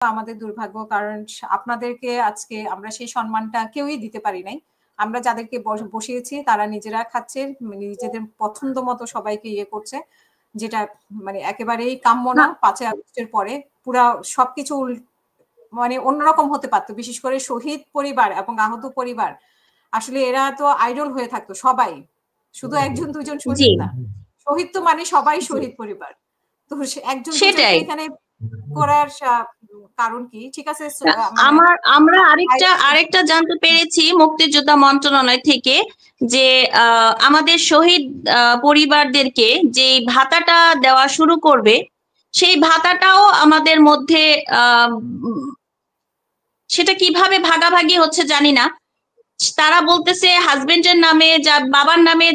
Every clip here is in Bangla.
আমাদের দুর্ভাগ্য, কারণ আপনাদেরকে আজকে আমরা সেই সম্মানটা কেউই দিতে পারি নাই। আমরা যাদেরকে বসিয়েছি তারা নিজেরা খাচ্ছে, নিজেদের পছন্দ মতো সবাইকে ইয়ে করছে, যেটা মানে একেবারেই কাম্য না। 5ই আগস্টের পরে পুরা সবকিছু মানে অন্যরকম হতে পারতো। বিশেষ করে শহীদ পরিবার এবং আহত পরিবার, আসলে এরা তো আইডল হয়ে থাকতো সবাই, শুধু একজন দুজন শহীদ না। শহীদ তো মানে সবাই শহীদ পরিবার। তো একজন দুজনকে এখানে করার কারণ কি? ঠিক আছে, আমরা আরেকটা জানতে পেরেছি মুক্তিযোদ্ধা মন্ত্রণালয় থেকে যে আমাদের শহীদ পরিবারদেরকে যে ভাতাটা দেওয়া শুরু করবে, সেই ভাতাটাও আমাদের মধ্যে সেটা কিভাবে ভাগাভাগি হচ্ছে জানি না। তারা বলতেছে হাজবেন্ডের নামে, বাবার নামে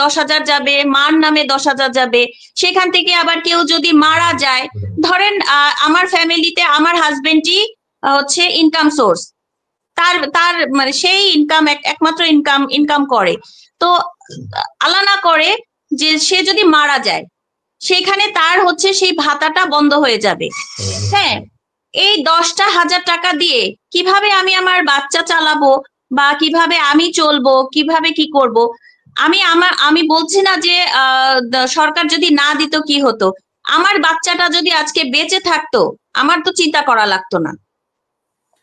10,000 যাবে, মার নামে 10,000 যাবে। সেখান থেকে আবার কেউ যদি মারা যায়, ধরেন আমার ফ্যামিলিতে আমার হাজবেন্ডই হচ্ছে ইনকাম সোর্স, তার মানে সেই ইনকাম একমাত্র ইনকাম করে, তো আল্লাহ না করে যে সে যদি মারা যায়, সেখানে তার হচ্ছে সেই ভাতাটা বন্ধ হয়ে যাবে। হ্যাঁ, এই 10,000 টাকা দিয়ে কিভাবে আমি আমার বাচ্চা চালাবো বা কিভাবে আমি চলবো, কিভাবে কি করব? আমি বলছি না যে সরকার যদি না দিত কি হতো, আমার বাচ্চাটা যদি আজকে বেঁচে থাকতো আমার তো চিন্তা করা লাগতো না,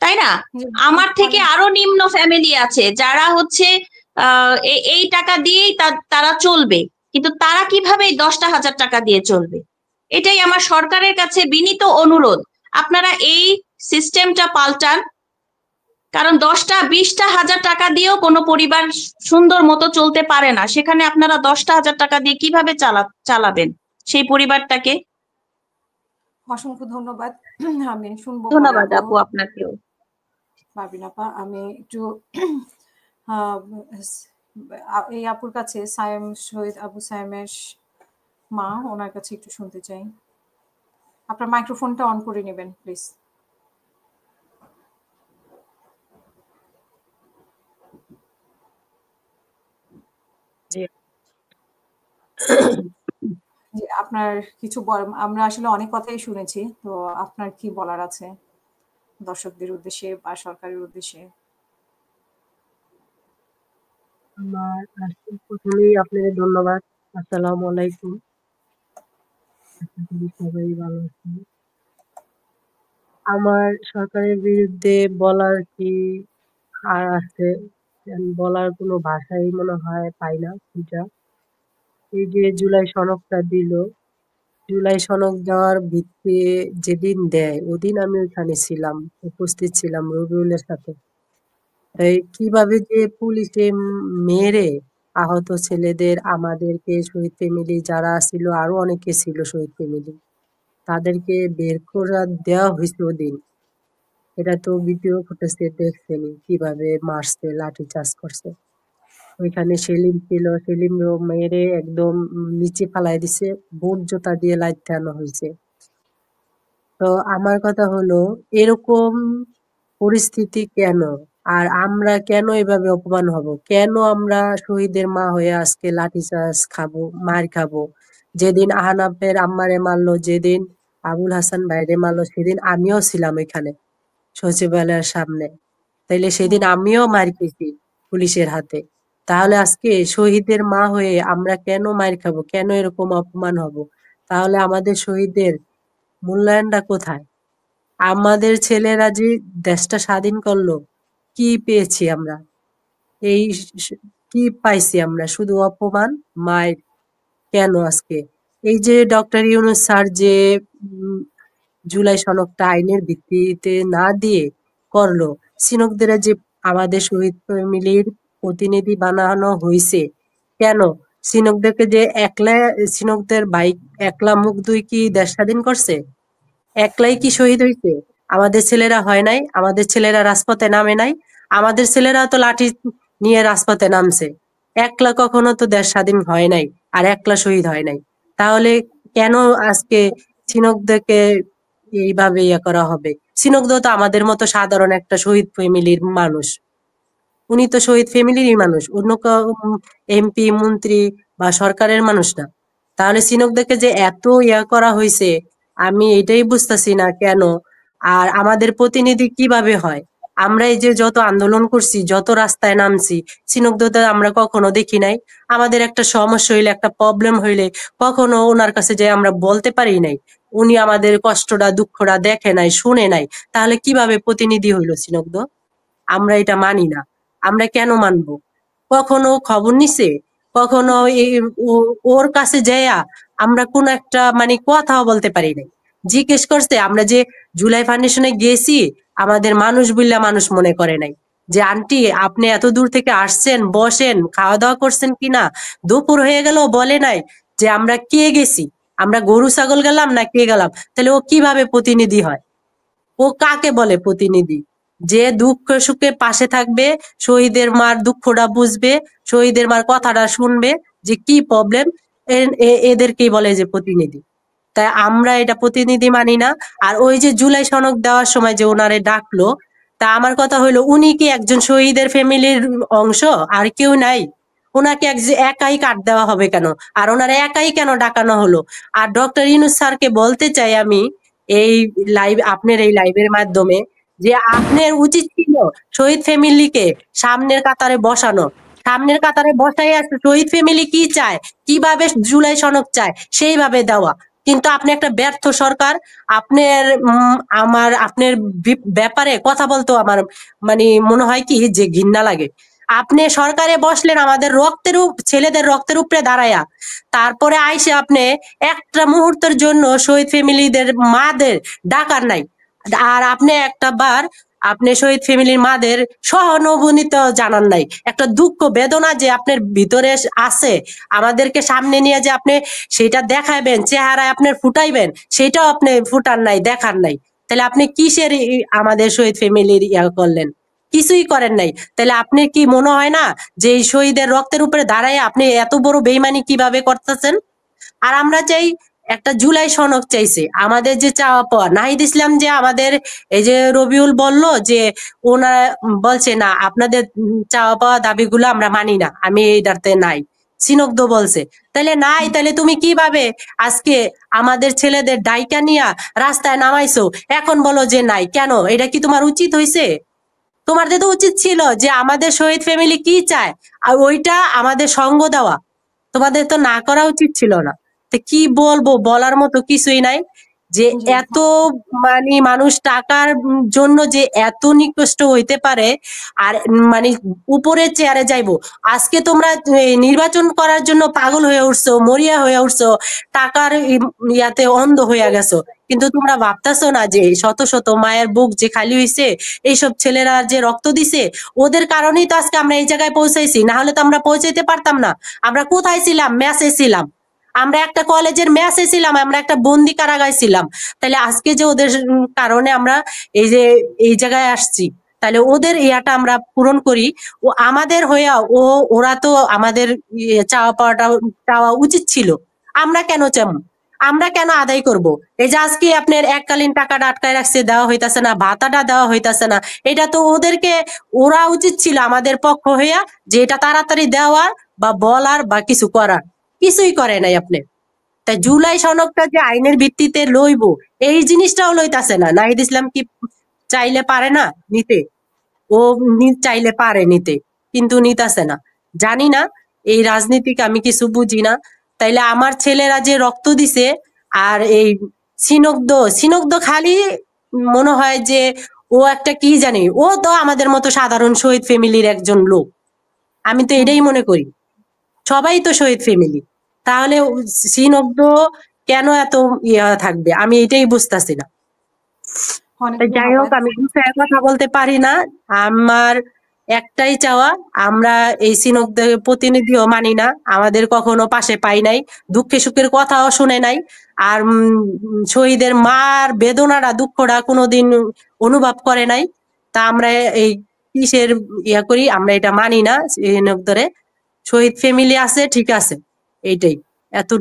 তাই না? আমার থেকে আরো নিম্ন ফ্যামিলি আছে যারা হচ্ছে এই টাকা দিয়েই তারা চলবে, কিন্তু তারা কিভাবে 10,000 টাকা দিয়ে চলবে? এটাই আমার সরকারের কাছে বিনীত অনুরোধ, আপনারা এই সিস্টেমটা পাল্টান। কারণ 10,000-20,000 টাকা দিয়েও কোনো পরিবার সুন্দর মতো চলতে পারে না, সেখানে আপনারা 10,000 টাকা দিয়ে কিভাবে চালাবেন সেই পরিবারটাকে? অসংখ্য ধন্যবাদ। আমি শুনবো। ধন্যবাদ আপু আপনাকেও। পারবিন আপা, আমি একটু এই আপুর কাছে, সায়েম, শহীদ আবু সায়েমের মা, ওনার কাছে একটু শুনতে চাই। আপনার মাইক্রোফোনটা অন করে নেবেন প্লিজ। আপনার কিছু আমরা আসলে অনেক কথাই শুনেছি, তো আপনার কি বলার আছে দর্শকদের উদ্দেশ্যে বা সরকারের উদ্দেশ্যে? প্রথমেই আপনাদের ধন্যবাদ। আসসালামু আলাইকুম। সবাই ভালো আছেন। আমার সরকারের বিরুদ্ধে বলার কি আর আছে, বলার কোনো ভাষাই মনে হয় পাই না। এই যে জুলাই সনদটা দিল, জুলাই সনদ দেওয়ার ভিত্তি যেদিন দেয় ওদিন আমি ওখানে ছিলাম, উপস্থিত ছিলাম রবিউলের সাথে। তাই কিভাবে যে পুলিশে মেরে আহত ছেলেদের, আমাদেরকে, শহীদ ফ্যামিলি যারা ছিল, আরো অনেকে ছিল শহীদ ফ্যামিলি, তাদেরকে বের করে দেওয়া হয়েছে ওদিন। এটা তো ভিডিও ফুটেজে দেখছেনই কিভাবে মারছে, লাঠি চার্জ করছে। ওইখানে সেলিম ছিল, সেলিম মেরে একদম নিচে ফালাই দিছে, বুট জোতা দিয়ে লাইতে আনা হয়েছে। তো আমার কথা হলো, এরকম পরিস্থিতি কেন? আর আমরা কেন এভাবে অপমান হব? কেন আমরা শহীদের মা হয়ে আজকে লাঠিচার্জ খাবো, মার খাবো? যেদিন আহনাফের আম্মারে মারলো, যেদিন আবুল হাসান ভাইরে মারলো, সেদিন আমিও ছিলাম এখানে সচিবালয়ের সামনে। তাইলে সেদিন আমিও মার খেয়েছি পুলিশের হাতে। তাহলে আজকে শহীদের মা হয়ে আমরা কেন মার খাবো? কেন এরকম অপমান হব? তাহলে আমাদের শহীদদের মূল্যায়নটা কোথায়? আমাদের ছেলেরা যে দেশটা স্বাধীন করলো, কি পেয়েছি আমরা? এই কি পাইছি আমরা? শুধু অপমান, মায়ের। কেন আজকে এই যে ডক্টর ইউনূস স্যার যে জুলাই সনদটা আইনের ভিত্তিতে না দিয়ে করলো, সিনকদের যে আমাদের শহীদ ফ্যামিলির প্রতিনিধি বানানো হয়েছে, কেন? সিনকদেরকে যে একলা, সিনকদের ভাই একলা মুখ দুই কি দেশ স্বাধীন করছে? একলাই কি শহীদ হয়েছে? আমাদের ছেলেরা হয় নাই? আমাদের ছেলেরা রাজপথে নামে নাই? আমাদের ছেলেরা তো লাঠি নিয়ে রাজপথে নামছে। একলা কখনো তো দেশ স্বাধীন হয় নাই, আর একলা শহীদ হয় নাই। তাহলে কেন আজকে ছিনকদেরকে এইভাবে ইয়ে করা হবে? ছিনকদ তো আমাদের মতো সাধারণ একটা শহীদ ফ্যামিলির মানুষ, উনি তো শহীদ ফ্যামিলিরই মানুষ, অন্য এমপি মন্ত্রী বা সরকারের মানুষ না। তাহলে ছিনকদেরকে যে এত ইয়া করা হয়েছে, আমি এটাই বুঝতেছি না কেন আর আমাদের প্রতিনিধি কিভাবে হয়? আমরা এই যে যত আন্দোলন করছি, যত রাস্তায় নামছি, ঝিনুকদোতে আমরা কখনো দেখি নাই। আমাদের একটা সমস্যা হইলে, একটা প্রবলেম হইলে কখনো ওনার কাছে যে আমরা বলতে পারি নাই। উনি আমাদের কষ্টটা দুঃখটা দেখে নাই, শুনে নাই। তাহলে কিভাবে প্রতিনিধি হইলো ঝিনুকদো? আমরা এটা মানি না। আমরা কেন মানবো? কখনো খবর নিছে? কখনো ওর কাছে যাইয়া আমরা কোন একটা মানে কথাও বলতে পারি নাই। জিজ্ঞেস করছে, আমরা যে জুলাই ফাউন্ডেশনে গেছি, আমাদের মানুষ বললা মানুষ মনে করে নাই। যে আন্টি আপনি এত দূর থেকে আসছেন, বসেন, খাওয়া দাওয়া করছেন কিনা, দুপুর হয়ে গেল বলে নাই যে আমরা কে গেছি, আমরা গরু ছাগল গেলাম না কে গেলাম। তাহলে ও কিভাবে প্রতিনিধি হয়? ও কাকে বলে প্রতিনিধি? যে দুঃখ সুখে পাশে থাকবে, শহীদের মার দুঃখটা বুঝবে, শহীদের মার কথাটা শুনবে, যে কি প্রবলেম, এদেরকেই বলে যে প্রতিনিধি। তাই আমরা এটা প্রতিনিধি মানি না। আর ওই যে জুলাই সনদ দেওয়ার সময় যে ওনারে ডাকলো, তা আমার কথা হইলো, উনি কি একজন শহীদের ফ্যামিলির অংশ? আর কেউ নাই? ওনাকে একাই কাট দেওয়া হবে কেন? আর ওনারা একাই কেন ডাকানো হলো? আর ডক্টর ইউনূস স্যারকে বলতে চাই আমি এই আপনার এই লাইভের মাধ্যমে, যে আপনার উচিত ছিল শহীদ ফ্যামিলিকে সামনের কাতারে বসানো। সামনের কাতারে বসাই আছে, শহীদ ফ্যামিলি কি চায়, কিভাবে জুলাই সনদ চায়, সেইভাবে দেওয়া। কিন্তু আপনি একটা ব্যর্থ সরকার। আপনার আপনার ব্যাপারে কথা বলতো আমার মানে মনে হয় কি যে ঘৃণা লাগে। আপনি সরকারে বসলেন আমাদের ছেলেদের রক্তের উপরে দাঁড়ায়া, তারপরে আইসে আপনি একটা মুহূর্তের জন্য শহীদ ফ্যামিলিদের মাদের ডাকার নাই। আর আপনি একটা বার আপনি শহীদ ফ্যামিলির মাদের সহানুভূতিও জানান নাই। একটা দুঃখ বেদনা যে আপনার ভিতরে আছে, আমাদেরকে সামনে নিয়ে যে আপনি সেটা দেখাবেন, চেহারায় আপনার ফুটাইবেন, সেটাও আপনি ফুটান নাই, দেখার নাই। তাহলে আপনি কিসের আমাদের শহীদ ফ্যামিলির ইয়া করলেন? কিছুই করেন নাই। তাহলে আপনি কি মনে হয় না যে এই শহীদের রক্তের উপরে দাঁড়ায় আপনি এত বড় বেইমানি কিভাবে করতেছেন? আর আমরা চাই একটা জুলাই সনদ চাইছে, আমাদের যে চাওয়া পাওয়া। নাহিদ ইসলাম যে আমাদের এই যে রবিউল বলল যে ওনারা বলছে না আপনাদের চাওয়া পাওয়া দাবিগুলো আমরা মানি না, আমি এইটাতে নাই। সিনগ্ধ বলছে, তাহলে নাই, তাহলে তুমি কিভাবে আজকে আমাদের ছেলেদের ডাইকা নিয়া রাস্তায় নামাইছো, এখন বলো যে নাই? কেন? এটা কি তোমার উচিত হয়েছে? তোমাদের তো উচিত ছিল যে আমাদের শহীদ ফ্যামিলি কি চায় আর ওইটা আমাদের সঙ্গ দেওয়া। তোমাদের তো না করা উচিত ছিল না। তো কি বলবো, বলার মতো কিছুই নাই। যে জি। এত মানে মানুষ টাকার জন্য যে এত নিকৃষ্ট হইতে পারে। আর মানে উপরের চেয়ারে যাইবো। আজকে তোমরা নির্বাচন করার জন্য পাগল হয়ে উঠছো, মরিয়া হয়ে উঠছো, টাকার ইয়াতে অন্ধ হয়ে গেছো। কিন্তু তোমরা ভাবতেছো না যে শত শত মায়ের বুক যে খালি হয়েছে, এইসব ছেলেরা যে রক্ত দিছে, ওদের কারণেই তো আজকে আমরা এই জায়গায় পৌঁছাইছি। না হলে তো আমরা পৌঁছাইতে পারতাম না। আমরা কোথায় ছিলাম? ম্যাচে ছিলাম। আমরা একটা কলেজের ম্যাচে ছিলাম, আমরা একটা বন্দি কারাগারে ছিলাম। তাহলে আজকে যে ওদের কারণে আমরা এই যে এই জায়গায় আসছি, তাহলে ওদের ইয়াটা আমরা পূরণ করি। ও আমাদের হইয়া ওরা তো আমাদের চাওয়া পাওয়াটা চাওয়া উচিত ছিল। আমরা কেন চাম? আমরা কেন আদায় করব? এই যে আজকে আপনার এককালীন টাকাটা আটকায় রাখছে, দেওয়া হইতাছে না, ভাতাটা দেওয়া হইতাছে না, এটা তো ওদেরকে ওরা উচিত ছিল আমাদের পক্ষ হইয়া যে এটা তাড়াতাড়ি দেওয়ার বা বলার বা কিছু করার। কিছুই করে নাই আপনি। তাই জুলাই সনদটা যে আইনের ভিত্তিতে লইব, এই জিনিসটাও লইতাছে না। নাহিদ ইসলাম কি চাইলে পারে না নিতে? ও চাইলে পারে নিতে, কিন্তু নিতাছে না। জানি না, এই রাজনীতিকে আমি কিছু বুঝি না। তাইলে আমার ছেলেরা যে রক্ত দিছে, আর এই সিনগ্ধ খালি মনে হয় যে ও একটা কি জানি, ও তো আমাদের মতো সাধারণ শহীদ ফ্যামিলির একজন লোক। আমি তো এটাই মনে করি, সবাই তো শহীদ ফ্যামিলি। তাহলে সিনগ্ধ কেন এত ইয়া থাকবে? আমি এটাই বুঝতেছি না। অনেক যাই হোক, ধন্যবাদ। আমি গুছায় কথা বলতে পারি না। আমার একটাই চাওয়া, আমরা এই সিনকদের প্রতিনিধিও মানি না, আমাদের কখনো পাশে পাই নাই, দুঃখে সুখের কথাও শুনে নাই। আর শহীদের মার বেদনাটা দুঃখটা কোনোদিন অনুভব করে নাই। তা আমরা এই কিসের ইয়া করি? আমরা এটা মানি না। সিনকদরে শহীদ ফ্যামিলি আছে, ঠিক আছে, এইটাই, এতটুকু।